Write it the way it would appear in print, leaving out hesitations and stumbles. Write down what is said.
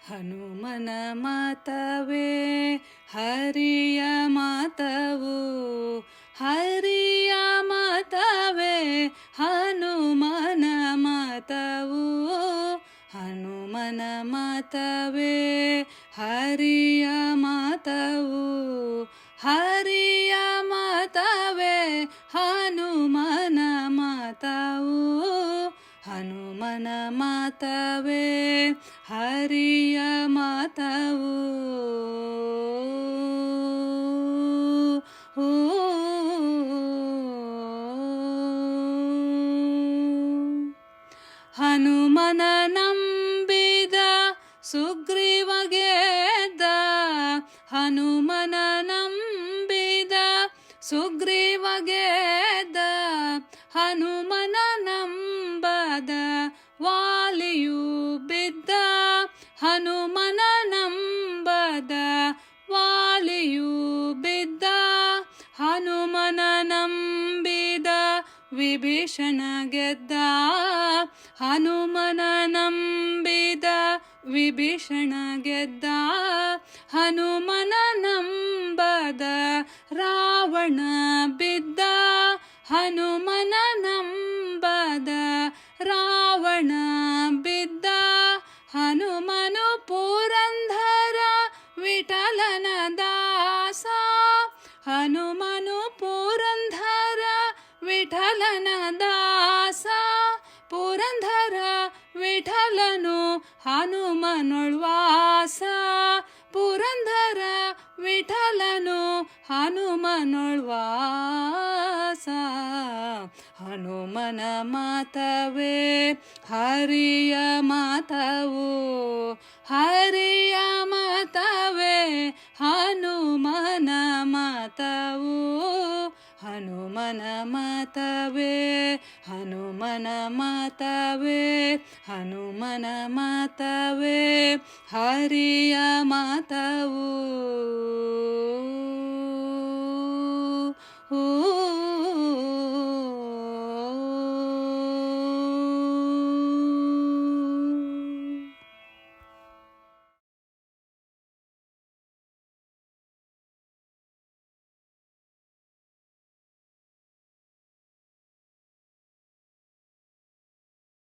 ಹನುಮನ ಮಾತವೇ ಹರಿಯ ಮಾತವು, ಹರಿಯ ಮಾತವೇ ಹನುಮನ ಮಾತವು. ಹನುಮನ ಮಾತವೇ ಹರಿಯ ಮಾತವು, ಹರಿಯ ಮಾತವೇ ಹನುಮನ ಮಾತವು. ಹನುಮನ ಮಾತವೇ ಹರಿಯ ಮಾತವು. ಹನುಮನ ನಂಬಿದ ಸುಗ್ರೀವ ಗೆದ್ದ, ಹನುಮನ ನಂಬಿದ ಸುಗ್ರೀವ ಗೆದ್ದ. ಹನುಮನ ನಂಬದ ವಾಲಿಯು ಬಿದ್ದ, ಹನುಮನ ನಂಬದ ವಾಲಿಯು ಬಿದ್ದ. ಹನುಮನ ನಂಬಿದ ವಿಭೀಷಣ ಗೆದ್ದ, ಹನುಮನ ನಂಬಿದ ವಿಭೀಷಣ ಗೆದ್ದ. ಹನುಮನ ನಂಬದ ರಾವಣ ಬಿದ್ದ, ಹನುಮನ ನಂಬದ ರಾವಣ ಬಿದ್ದ. ಹನುಮನು ಪುರಂದರ ವಿಠಲನ ದಾಸ, ಹನುಮನು ಪುರಂದರ ವಿಠಲನ ದಾಸ. ಪುರಂದರ ವಿಠಲನು ಹನುಮನೊಳ್ವಾಸ, ಪುರಂದರ ವಿಠಲನು ಹನುಮನೊಳ್ವಾಸ. ಹನುಮನ ಮಾತವೇ ಹರಿಯ ಮಾತವು, ಹರಿಯ ಮಾತವೇ ಹನುಮನ ಮಾತವು. ಹನುಮನ ಮಾತವೇ ಹನುಮನ ಮಾತವೇ ಹನುಮನ ಮಾತವೇ ಹರಿಯ ಮಾತವು.